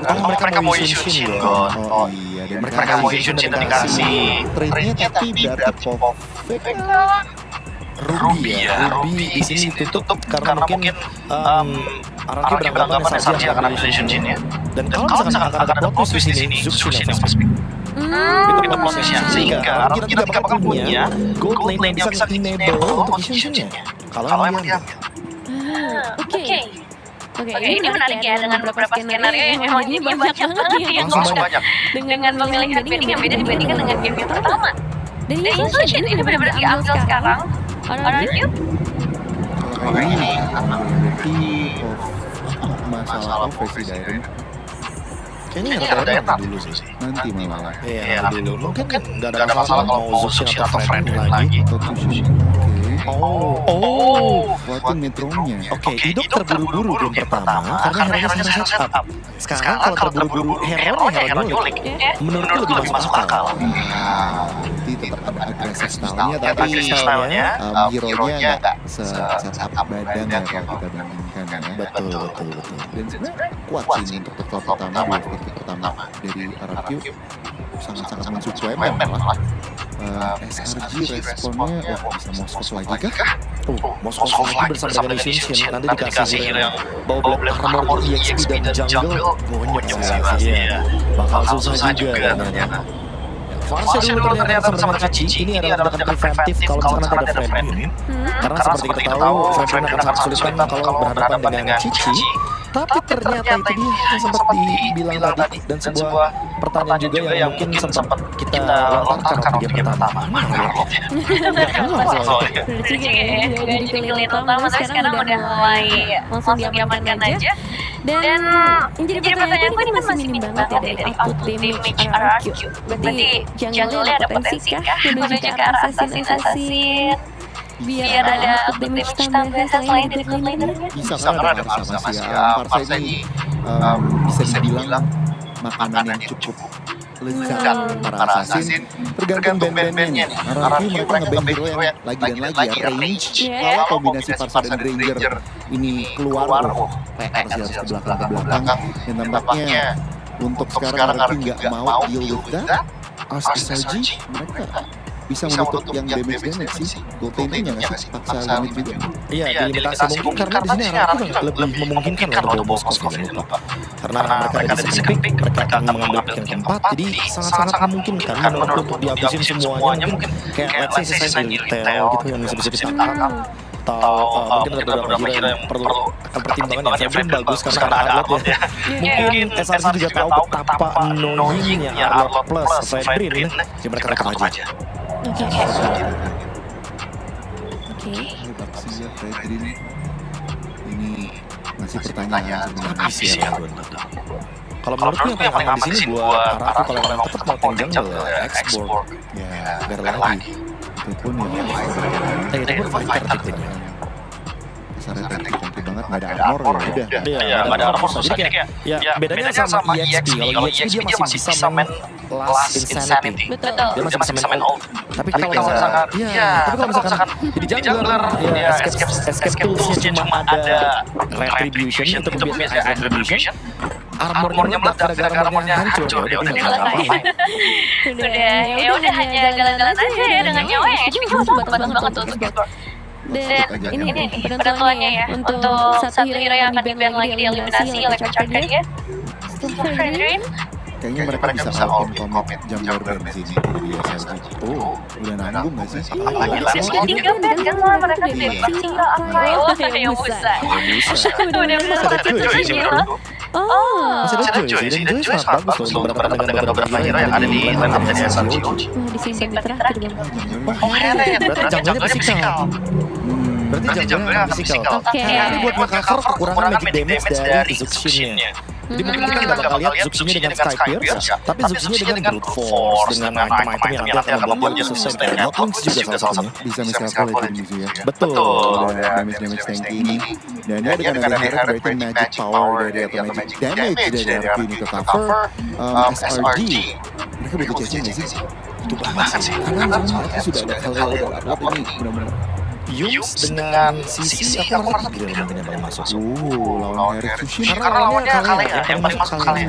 mereka mau use Shin God. Oh iya, dan Mereka mau use Shin dan dikasih trade-nya tapi berarti perfect. Ruby di sini ditutup karena mungkin Araki beranggapan Sarji akan ambil Shin ya. Dan kalau misalkan akan ada plot twist di sini, Zuxin yang pasti. Itu plot twistnya, sehingga Araki tidak bakal punya gold lane yang bisa enable untuk Shin-nya. Kalau yang dia Oke, ini menarik ya dengan beberapa skenario yang memang ini banyak banget ya. langsung banyak. Dengan pemilihan bidding yang beda dibandingkan dengan game yang pertama. Dan ini benar-benar diambil sekarang. Alright, yuk. Kalau ini berarti masalah versi Dairen Kayaknya rada dulu sih. nanti malah. Iya, dulu. Mungkin nggak ada masalah mau Zuxin atau Friend lagi. Atau Tushin. Buatin metronya. Oke, Idok terburu-buru game pertama karena hero-nya sangat setup. Sekarang kalau terburu-buru hero nyulik, menurutku lebih masuk akal. Nanti tetap ada agresif style-nya, Tapi tapi style-nya, hero-nya nggak se-setup badan ya kalau kita bandingkan ya. betul. Dan sebenarnya kuat sih ini untuk top pertama, dua pertama pertama dari RRQ sangat-sangat mensupplemen malah. SRG responnya, bisa Moskov lagi kah? Moskov lagi bersama dengan Shin nanti dikasih hero yang bawa black armor, EXP dan jungle. Bonyok sih pastinya. Bakal susah juga ternyata. Farsa dulu ternyata bersama Cici, ini adalah tindakan preventif kalau misalkan nanti ada friend win. Karena seperti kita tahu, friend win akan sangat kesulitan kalau berhadapan dengan Cici. Tapi ternyata itu dia yang sempat dibilang tadi, dan sebuah pertanyaan juga yang mungkin sempat kita lontarkan di game pertama. Jadi pilih utama sekarang udah mulai langsung diamankan aja. Dan yang jadi pertanyaan gue ini masih minim banget ya dari output damage RRQ. Berarti jungle-nya ada potensi kah menuju ke arah assassin biar ada output damage tambah selain dari god laner-nya? Bisa karena ada Farsa sih ya. Farsa ini bisa dibilang makanan yang cukup lezat para assassin, tergantung band-bandnya nih. RRQ mereka nge-band hero yang lagi dan lagi ya, range. Kalau kombinasi Farsa dan Granger ini keluar, PR sih harus ke belakang. Dan tampaknya untuk sekarang RRQ nggak mau deal with that. As SRG mereka bisa menutup yang damage sih. Gold lane-nya nggak sih? Paksa limit juga. Iya, dilimitasi mungkin karena di sini RRQ lebih memungkinkan untuk bawa Moskov ini lupa. Karena mereka ada di second pick, mereka akan mengambil pick yang keempat, jadi sangat-sangat memungkinkan menurutku untuk dihabisin semuanya mungkin kayak let's say sisa retail gitu yang bisa ditangkap. Atau mungkin ada beberapa hero yang perlu akan pertimbangan yang Friend bagus karena ada Arlot ya. Mungkin SRC juga tahu betapa annoyingnya Arlot plus Fredrin, ya mereka rekam aja. Oke. Baksi ya Fredrin. Ini masih pertanyaan Habis ya. Kalau menurutku yang paling aman di sini buat Araki kalau memang tetap mau tank jungle export ya biar lagi. itu pun ya Itu pun fighter tipenya. dasarnya tank banget, nggak ada armor ya udah. Iya, nggak ada armor. Jadi kayak ya bedanya sama EXP. Kalau EXP dia masih bisa main Last Insanity. Betul. Dia masih bisa main ult. Tapi kalau misalkan jadi jungler, ya escape toolsnya cuma ada retribution itu biasanya retribution. Armornya meledak gara-gara armornya hancur. Ya udah nggak ngapain. Udah hanya jalan-jalan aja ya dengan nyawa ya. Cuma banget tuh untuk explore. Dan ini penentuannya ya untuk satu hero yang akan di-ban lagi dieliminasi oleh coach dia. Fredrin. Kayaknya mereka bisa komit jungler di sini di SRG. Udah nanggung nggak sih? Jadi gampang kan malah mereka jadi yang Musa. Udah Musa. Masih ada Joy sih, dan Joy sangat bagus untuk berhadapan dengan beberapa hero yang ada di line up dari SRG. Disimpan terakhir dong. Berarti junglernya physical. Berarti junglernya akan physical. Tapi buat nge-cover kekurangan magic damage dari Zuxin-nya. Jadi mungkin kita nggak bakal lihat Zuxin-nya dengan Sky Pierce, tapi Zuxin-nya dengan Brute Force, dengan item-item yang nanti akan membuat dia sustain. Notlings juga salah satunya. Bisa misalkan lagi musuh ya. Betul. Ada damage tanking. Dan dia dengan ada Herald berarti magic power dari atau magic damage dari RRQ ini ke cover SRG. Mereka butuh chasing nggak sih? Itu banget sih. Karena mereka sudah ada hal yang udah upload ini benar-benar Yums dengan Sisi aku merasa Tigreal mungkin yang paling masuk. Lawan Eric Sushin. Karena lawannya Kale yang paling masuk Kale.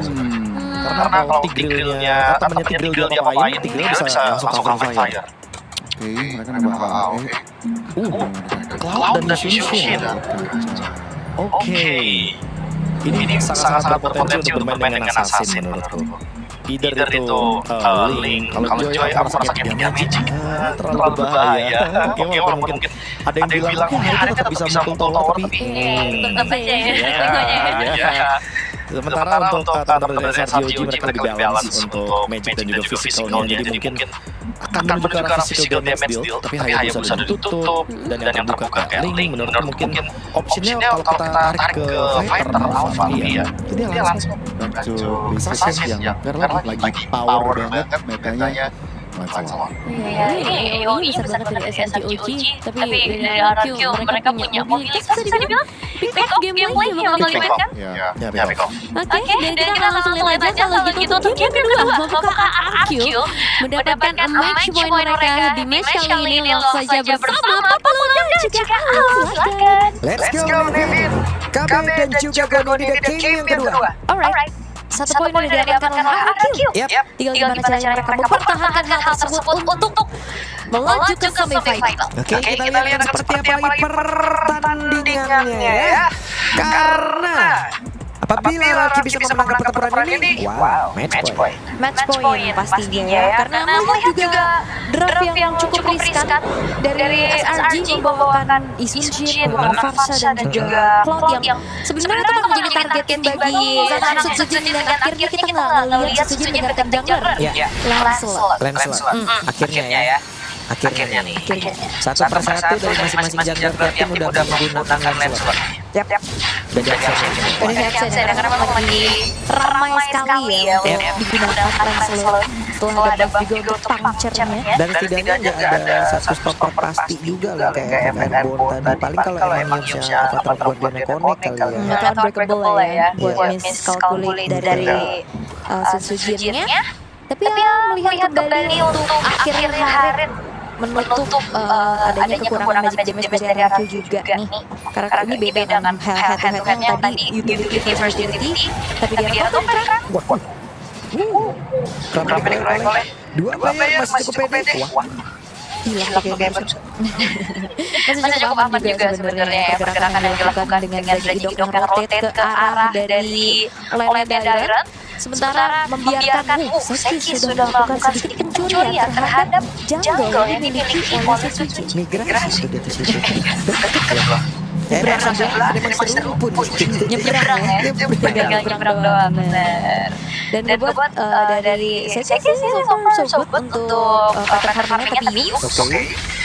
Karena kalau Tigrealnya temannya Tigreal dia ngapain, Tigreal bisa langsung cover fire. Oke, mereka nambah AE. Cloud dan Shin. Oke. Ini sangat-sangat berpotensi untuk bermain dengan Assassin menurutku. Either itu Link, kalau Joy aku merasa kayak dia magic terlalu berbahaya. Oke, mungkin ada yang bilang hari tetap bisa mukul tower tapi tetap aja ya. Sementara untuk teman-teman dari SRGOG mereka lebih balance untuk magic dan juga physicalnya, jadi mungkin akan menuju ke arah physical damage build, tapi Hayabusa udah ditutup dan yang terbuka kayak Link menurutku mungkin optionnya kalau kita tarik ke fighter Alpha ya, jadi langsung Back to basic yang karena lagi power banget metanya. Iya, ini AOE bisa banget dari SRGOG, tapi dari RRQ mereka punya mobilitas bisa dibilang pick off game lagi yang bakal dimainkan. Ya, Oke, dan kita langsung lihat aja kalau gitu untuk game kedua, apakah RRQ mendapatkan match point mereka di match kali ini langsung saja bersama Papalo dan juga Silakan. Let's go Nevin. Kami dan juga Goni di game yang kedua. Alright. Satu poin udah diamankan oleh RRQ. Tinggal gimana caranya mereka mempertahankan hal tersebut untuk melaju ke semifinal. Oke, kita lihat seperti apa lagi pertandingannya ya. Karena apabila Raki bisa memenangkan pertempuran ini, wow, match point. Match point pastinya ya, karena melihat juga draft yang cukup riskan dari SRG membawakan Isunshin, membawakan Farsa dan juga Cloud yang sebenarnya itu bakal menjadi targetin bagi Sutsujin dan akhirnya kita nggak ngeliat Sutsujin menjadi jungler. Lancelot. Akhirnya nih. Satu persatu dari masing-masing jungler tim udah menggunakan Lancelot. Dari Headset ya, karena memang lagi ramai sekali ya untuk digunakan Lancelot. Setelah ada buff juga untuk puncture-nya. Dan setidaknya nggak ada satu stopper pasti juga lah kayak Airborne tadi. Paling kalau emang Yumsnya avatar Guardian Connect kali ya. Atau unbreakable lah ya buat miscalculate dari Sutsujinnya. Tapi ya melihat kembali untuk akhir hari menutup adanya kekurangan magic damage dari RRQ juga nih. Karena ini beda dengan head-to-head yang tadi utility versus utility, tapi dia tuh mereka Keren oleh dua player masih cukup pede. hilang kayak masih cukup aman juga sebenarnya ya pergerakan yang dilakukan dengan Zigidok yang rotate ke arah dari lane Dairon. Sementara membiarkan Seki sudah melakukan sedikit pencurian terhadap jungle yang dimiliki oleh Setsuji. Migrasi sudah di situ. Nyebrang doang, bener. Dan buat dari Seki sih so good untuk partner-partnernya tapi Yums.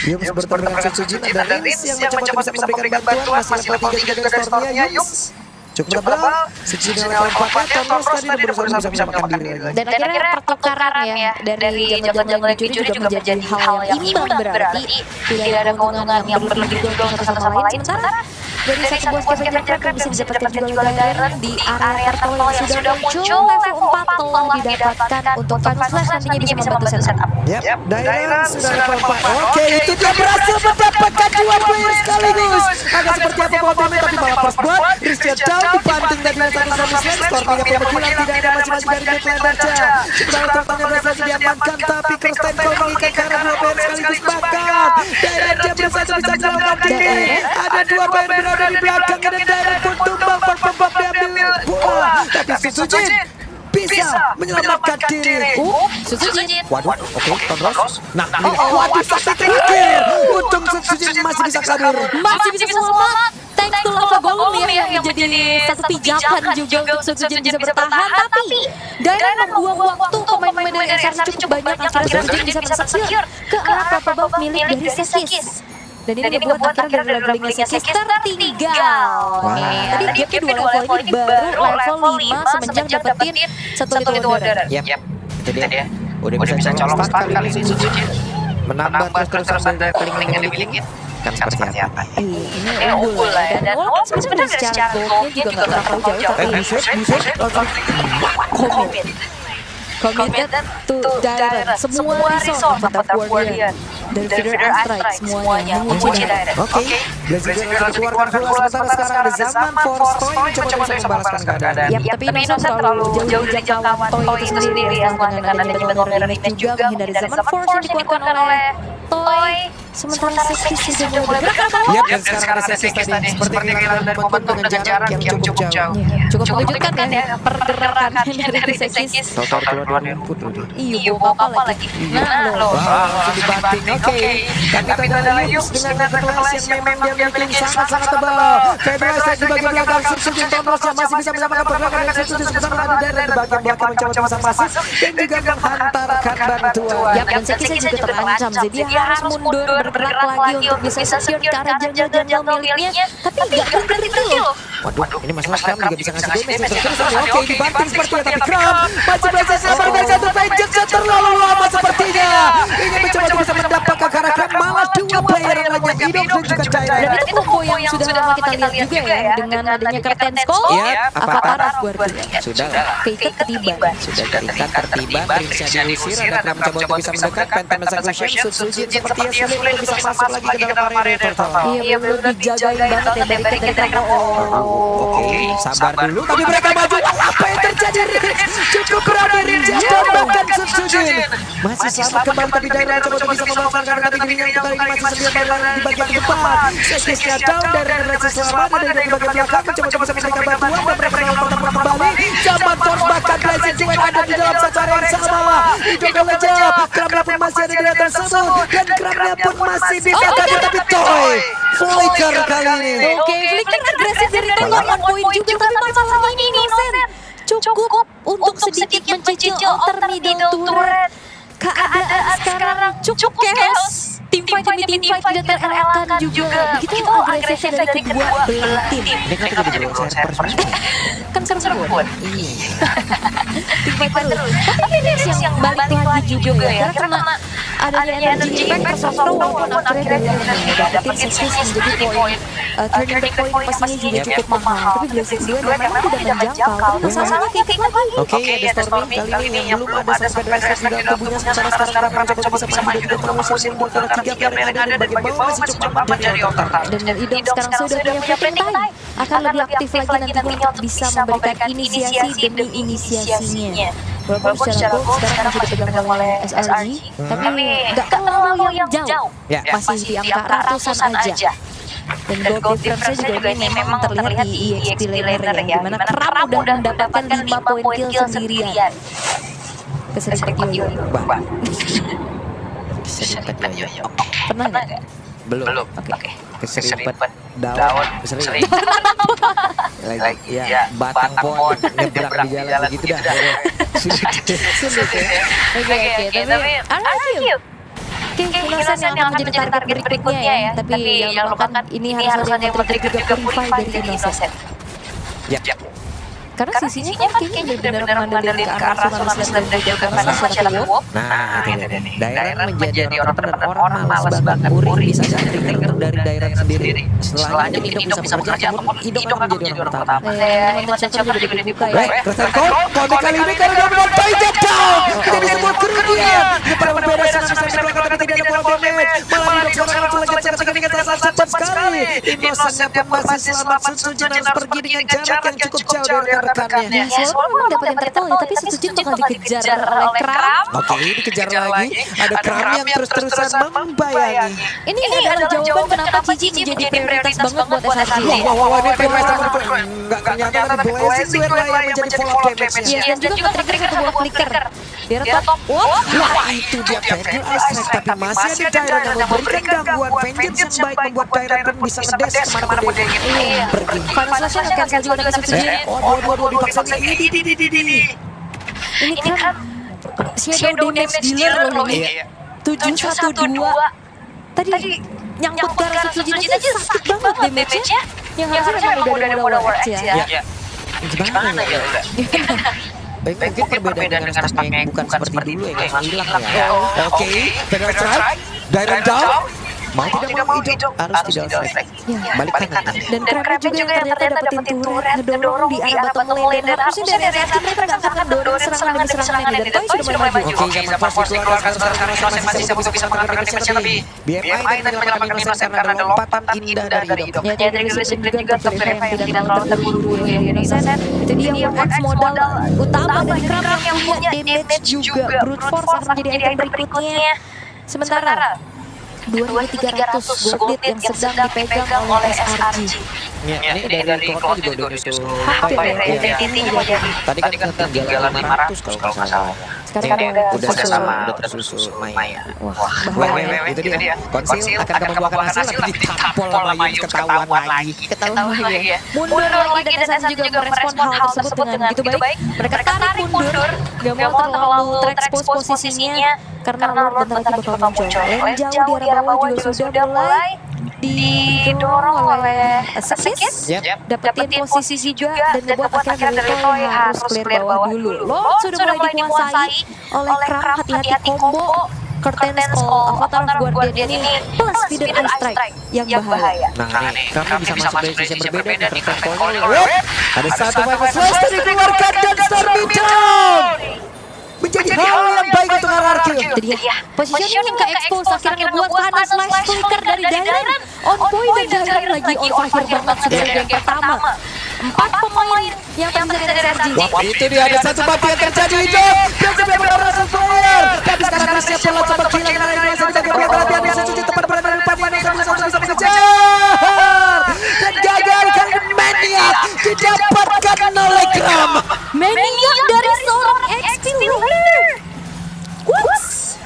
Yums bertemu dengan Setsuji ada Riz yang mencoba bisa memberikan bantuan masih level 3 juga dari store-nya Yums. Cukup tebal, Setsuji level 4-nya Tonros tadi udah berusaha bisa makan diri lagi. Dan akhirnya pertukaran ya dari jaman-jaman dicuri juga menjadi hal yang imbang berarti tidak ada keuntungan yang berlebih juga untuk satu sama lain. Sementara dari satu buah scavenger trap yang bisa didapatkan juga oleh Dairon di area turtle yang sudah muncul level 4 telah didapatkan untuk Final Slash nantinya bisa membantu setup. Yap, Dairon sudah level 4. Oke, itu dia berhasil mendapatkan 2 player sekaligus. Agak seperti apa problemnya tapi malah first blood. Rizky down dibanting dari satu slash. Storming yang pemungkinan tidak ada masing-masing dari Midland Darja. Sementara turtle-nya berhasil diamankan tapi Kirsten Cole mengikat ke arah 2 player sekaligus bahkan Dairon dia berhasil bisa menyelamatkan diri. Ada 2 player berada di belakang dan Dairon pun tumbang berpembak diambil bola. Tapi Sutsujin bisa menyelamatkan diri. Sutsujin. Waduh, oke, Tonros. Nah, waduh, sampai terakhir. Untung Sutsujin masih bisa kabur. Masih bisa selamat. Thanks to Lava Golem yang menjadi satu pijakan juga untuk Sutsujin bisa bertahan. Tapi Dairon membuang waktu pemain-pemain dari SRC cukup banyak akhirnya Sutsujin bisa men-secure ke arah probable milik dari Sekis. Dan ini membuat akhirnya dari levelingnya Sekis tertinggal. Tadi gapnya 2 level ini baru level 5 semenjak dapetin satu Little Order. Yap, itu dia. Udah bisa colong start kali ini Sutsujin. Menambah terus-terusan dari leveling yang dimiliki. Kan seperti apa? Ini unggul lah ya. Dan walaupun sebenarnya secara goldnya juga nggak terlalu jauh tapi committed to Dairon. Semua resource mantap Guardian. dari Feeder and Strike semuanya mengunci Direct. Oke, Blazing Duel harus dikeluarkan pula sementara sekarang ada Zaman Force Toy mencoba bisa membalaskan keadaan. Yap, tapi Innocent terlalu jauh dari jangkauan Toy itu sendiri ya, dengan adanya Battle Remake juga menghindari Zaman Force yang dikeluarkan oleh Toy. Sementara Sekis sudah mulai bergerak ke bawah. Yap, dan sekarang ada Sekis tadi seperti kehilangan momentum dengan jarak yang cukup jauh. Cukup mengejutkan ya pergerakan dari Sekis. Total keluar dari rumput loh. Iya, bawa kapal lagi. Nah, loh. Langsung dibanting, oke. Tapi itu adalah Yux dengan kelas yang memang dia miliki sangat-sangat tebal. Federasi di bagian belakang Sujin Tonosnya masih bisa menyamakan pergerakan dengan Sujin sebentar ada dari bagian belakang mencoba masuk dan juga menghantarkan bantuan. Yap, dan Sekis juga terancam, jadi dia harus mundur bergerak lagi untuk bisa secure ke arah jungle miliknya. Tapi nggak berhenti dulu. Waduh, ini masalah Kram juga bisa ngasih damage. Oke, dibanting sepertinya, tapi Kram masih berhasil sabar dari satu Vengeance terlalu lama sepertinya. Ini mencoba bisa mendapatkan karena Kram malah dua player yang lainnya Idok dan juga Jaira. Dan itu combo yang sudah lama kita lihat juga ya, dengan adanya Curtain Skull, Avatar of Guardian. Sudah Keikat ketiban. sudah terikat tertiba, Prince diusir, ada Kram mencoba untuk bisa mendekat, Phantom Execution, Sujin sepertinya sulit untuk bisa masuk lagi ke dalam area total. Iya, belum dijagain banget ya dari Ketiban. Oke, sabar dulu. Tapi mereka maju. Apa yang terjadi? Cukup berani Rinja dan bahkan Sujin masih selamat kembali, tapi Jaira coba bisa memanfaatkan karena tapi dirinya kembali masih sendirian di bagian depan. Sekisnya down dari Renzi selamat dan dari bagian belakang mencoba bisa memberikan bantuan dan mereka kembali. Zaman Force bahkan Blazing Duel ada di dalam satu area yang sama. Idok mengejap. Kramnya pun masih ada di area tersebut dan Kramnya pun masih bisa kabur, tapi Toy Flicker kali ini. Oke, Flicker agresif dari Toy on point juga, tapi masalahnya ini Innocent cukup untuk sedikit mencicil alter middle turret. Keadaan sekarang cukup chaos. Tim fight demi tim fight tidak terelakkan juga. Begitu agresifnya dari kedua belah tim. ini kan udah di bawah server semua. Kan seru-seruan. Iya. Tim fight terus. Tapi ini yang balik lagi juga ya, karena adanya energy pack versus walaupun akhirnya dari dapetin Sekis menjadi poin. Turning point pastinya juga cukup mahal. Tapi Blazing Duel memang tidak menjangkau. Tapi masalahnya Keikat lagi. Oke, ada Stormy kali ini yang belum ada sampai dress di dalam tubuhnya. Sementara sekarang Kram coba bisa maju dan mengusir mundur ke tiga player yang ada di bagian bawah masih cukup aman dari otak. Dan Idok sekarang sudah punya flipping time. Akan lebih aktif lagi nantinya untuk bisa memberikan inisiasi demi inisiasinya. Walaupun secara goal sekarang sudah dipegang oleh SRG, tapi nggak terlalu yang jauh. Masih di angka ratusan aja. Dan gold difference juga ini memang terlihat di EXP laner ya, dimana Kram udah mendapatkan 5 poin kill sendirian. Keserempet Yoyo. Keserempet Yoyo. Pernah nggak? Belum. Oke. Keserempet daun. Keserempet. Lagi ya batang pohon nyebrang di jalan gitu dah. Sulit ya. Oke, tapi RRQ. Oke, Innocent yang akan menjadi target berikutnya ya. Tapi yang lupakan ini harus ada yang men-trigger juga Purify dari Innocent. Ya. Karena sisinya kan kayaknya benar-benar mengalir ke arah Tsunamis dan juga masyarakat Wolf. Nah, itu dia nih. Dairan menjadi orang malas banget. Uri bisa jadi trigger dari Dairan sendiri. Setelahnya Idok bisa bekerja, namun Idok akan menjadi orang pertama. Innocent juga dibuka ya. Kristen Cole, kode kali ini karena dia benar Vengeance down. Jadi sebuah kerugian. Kepada berbeda Tsunamis bisa belakang tapi tidak ada pola damage. Malah Idok sekarang langsung lagi dengan terasa cepat sekali. Innocent pun masih selamat. Sujin harus pergi dengan jarak yang cukup jauh dari rekannya. Walaupun dapetin turtle ya, tapi Sujin bakal dikejar oleh Kram. Oke, dikejar lagi. Ada Kram yang terus-terusan membayangi. Ini adalah jawaban kenapa Cici menjadi prioritas banget buat SRG. Wah, ini Federasi nggak ternyata ada Blazing Duel lah yang menjadi follow damage. Yes, dan juga nge-trigger sebuah flicker. Dia top. Wah, itu dia Federal Strike, tapi masih ada Dairan yang memberikan gangguan Vengeance yang baik membuat Dairan pun bisa ngedes kemana-mana dia ingin pergi. Final Slash nge-cancel juga dengan Sujin. Waduh, dipaksa ini. Ini kan shadow damage dealer loh ini. 712. Tadi nyangkut ke arah Sujin aja sakit banget damage-nya. Yang harusnya memang udah war X ya. Gimana ya? Mungkin perbedaan dengan aspek bukan seperti dulu yang langsung hilang ya. Oke, Federal Strike, Dairan down. Mau tidak mau hidup harus tidak strike. Balik kanan. Dan Krabnya juga yang ternyata dapetin turret ngedorong di arah bottom lane. Dan harusnya dari SRG mereka nggak akan ngedorong serangan demi serangan ini. Dan Toy sudah mulai maju. Oke, zaman force dikeluarkan sekarang masih bisa mengalahkan Innocent tapi BMI dan menyelamatkan Innocent karena ada lompatan indah dari hidup. Ya, jadi juga top Verifa yang tidak terlalu terburu-buru ya Innocent. Itu dia World X modal utama dan Crab yang punya damage juga. Brute Force akan menjadi item berikutnya. Sementara 2.300 gold lead yang sedang dipegang oleh SRG. Ya, ini dari Klotnya juga udah nyusul. Hampir ya, intinya mau jadi. Tadi kan ketinggalan 500 kalau nggak salah. Sekarang udah tersusul Maya. Wah, itu dia. Konsil akan membuahkan hasil tapi ditampol sama Yus ketahuan lagi. Mundur lagi dan SRG juga merespon hal tersebut dengan begitu baik. Mereka tarik mundur, gak mau terlalu terekspos posisinya karena Lord bentar lagi bakal muncul. Lane jauh di arah bawah juga sudah mulai didorong oleh Sekis, dapetin posisi juga dan ngebuat akhirnya dari Toy harus clear bawah dulu. Lord sudah mulai dikuasai oleh Crab, hati-hati combo Curtain Skull, Avatar of Guardian ini plus Feeder Ice Strike yang bahaya. Nah, kami bisa masuk dari sisi yang berbeda nih Curtain Skull. Ada satu Five Slash dikeluarkan dan Stormy down. Menjadi hal yang baik untuk RRQ. Jadi positioning yang ke-expose akhirnya ngebuat panas Slash Flicker dari Dairan on point dan Dairan lagi on fire banget sudah yang pertama. 4 pemain yang bisa dari SRG. Wah, itu dia ada satu batu yang terjadi hidup. Dan sebenarnya berorasi player. Tapi sekarang Krisnya pelat sempat gila karena Indonesia bisa diberi perhatian bisa cuci tepat berada di depan Indonesia bisa mengejar. Dan gagal karena Maniac didapatkan oleh Kram. Maniac dari seorang XP player. Whoops.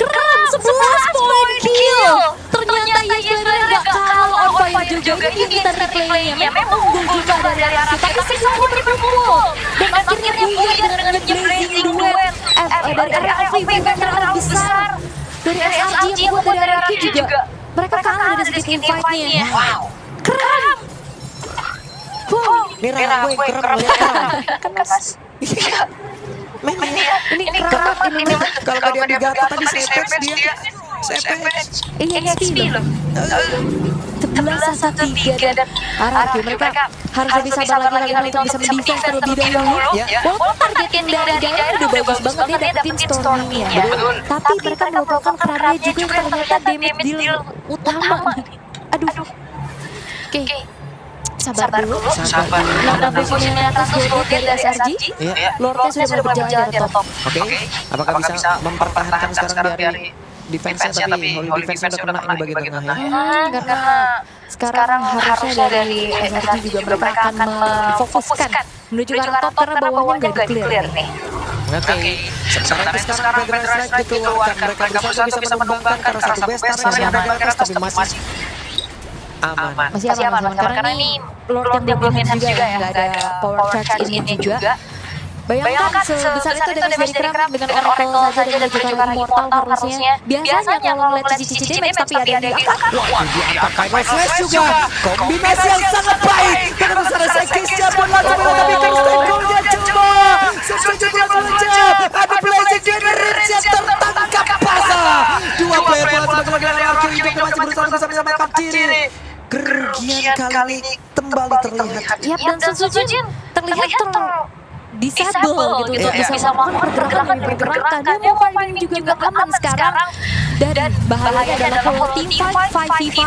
Kram 11 poin kill. Ternyata Yesler gak kalah on fire juga. Ini kita replaynya. Memang unggul juga dari RRQ. Tapi semuanya berkumpul. Dan akhirnya buyar dengan nge-blazing duet. Dari RRQ yang terlalu besar. Dari SRG yang buat dari RRQ juga. Mereka kalah dari segi team fight-nya. Kram. Ini Kram Kan mas. Ini Kram ini kalau gak dia digata tadi Savage dia EXP loh. 11-1-3 dan RRQ mereka harus lebih sabar lagi untuk bisa mendefense terlebih dahulu. Walaupun targetnya dari Dairan udah bagus banget dia dapetin Stormy-nya. Tapi mereka melupakan Krabnya juga ternyata damage deal utama. Aduh. Oke. Sabar dulu. Nah, posisinya di atas gold dari SRG. Lordnya sudah berjalan di top. Oke. Apakah bisa mempertahankan sekarang dari defense-nya tapi Holy Defense udah kena ini bagian tengahnya. Karena sekarang harusnya dari SRG juga mereka akan memfokuskan menuju ke arah top karena bawahnya nggak di-clear nih. Oke. Sementara itu sekarang Background Strike dikeluarkan. Mereka berusaha bisa menumbangkan karena satu bestar yang ada di atas tapi masih aman. Masih aman karena ini Lord yang belum enhance juga ya, nggak ada power charge ini juga. Bayangkan sebesar itu damage dari Kram dengan Oracle saja dan juga Immortal harusnya. Biasanya kalau ngeliat cici-cici damage tapi ada yang diangkat. Wah, diangkat Five Slash juga. Kombinasi yang sangat baik. Dengan besar Sekisnya pun lagi mengalami Kingstone-nya cuma 17 ada Blazing Generation yang tertangkap basah. Dua player bola sebagai RRQ juga masih berusaha menyelamatkan diri. Kerugian kali ini kembali terlihat. Yap, dan Sujin terlihat disable gitu untuk bisa melakukan pergerakan. Dia mau fighting juga nggak aman sekarang. Dan bahayanya adalah kalau team fight 5v5.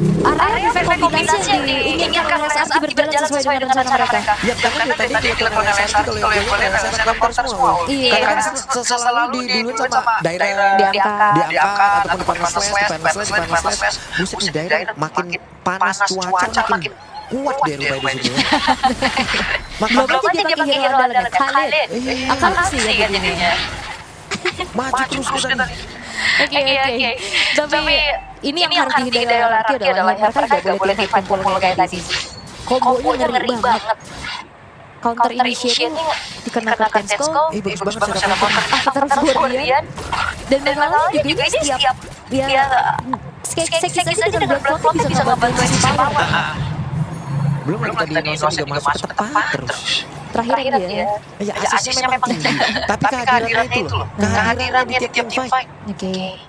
Area efek kombinasi yang diinginkan oleh SRG berjalan sesuai dengan rencana mereka. Ya, karena tadi diklaim oleh SRG kalau yang boleh SRG semua. Iya. Karena selalu diduluin sama daerah diangkat ataupun di slash. Buset nih daerah makin panas cuaca makin kuat deh rupanya di sini. Belum aja dia pakai hero andalan Khalid. Akal sih ya jadinya. Maju terus kita. Oke. Tapi ini yang harus dihindari oleh RRQ adalah mereka nggak boleh tim fight kumpul kayak tadi. Kombonya ngeri banget. Counter initiating dikenakan Tensko. Bagus banget cara counter. Avatar of Guardian. Dan masalahnya juga ini setiap skek aja dengan Black Cloud bisa ngebantu si power. Belum lagi tadi Innocent juga masuk tepat terus. Terakhir dia. Ya asisnya memang tinggi. Tapi kehadirannya itu loh. Kehadirannya di tiap fight. Oke.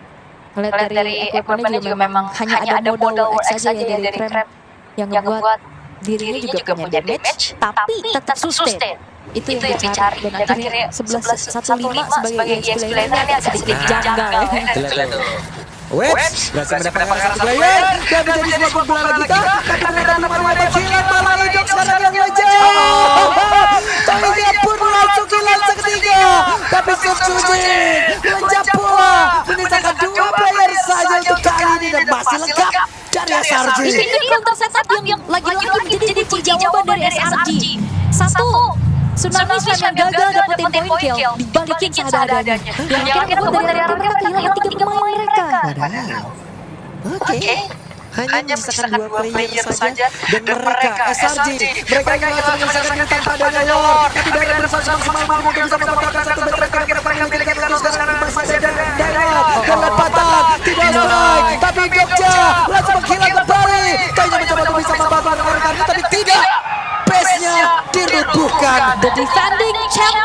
Ngeliat dari equipment juga memang hanya ada modal X aja ya dari Prem yang ngebuat dirinya juga punya damage, tapi tetap sustain. Itu yang dicari dan akhirnya 11-1-5 sebagai EXP laner ini agak sedikit janggal ya. Wets berhasil mendapatkan satu player dan menjadi sebuah kumpulan kita. Tapi ternyata belum ada kill, malah Ejok sekarang yang ngejar. Toynya pun langsung kill ketiga. Tapi Sujin menjab bola, menyisakan 2 player saja untuk kali ini dan masih lengkap dari SRG. Ini counter setup yang lagi-lagi jadi kunci jawaban dari SRG. Satu, Tsunami Slam yang gagal dapetin point kill, dibalikin seadanya. Yang akhirnya membuat dari arah mereka kehilangan 3 pemain mereka. Oke. Hanya menyisakan 2 player saja dan mereka SRG mereka yang langsung menyelesaikan tanpa adanya lore, tapi dari berusaha semaksimal mungkin bisa mendapatkan satu back terakhir yang dilihat terus sekarang masih ada Daniel dan lepatan tidak strike, tapi Jogja langsung menghilang kembali. Kayaknya mencoba untuk bisa membantu mereka tapi tidak, base-nya dirubuhkan. The defending champ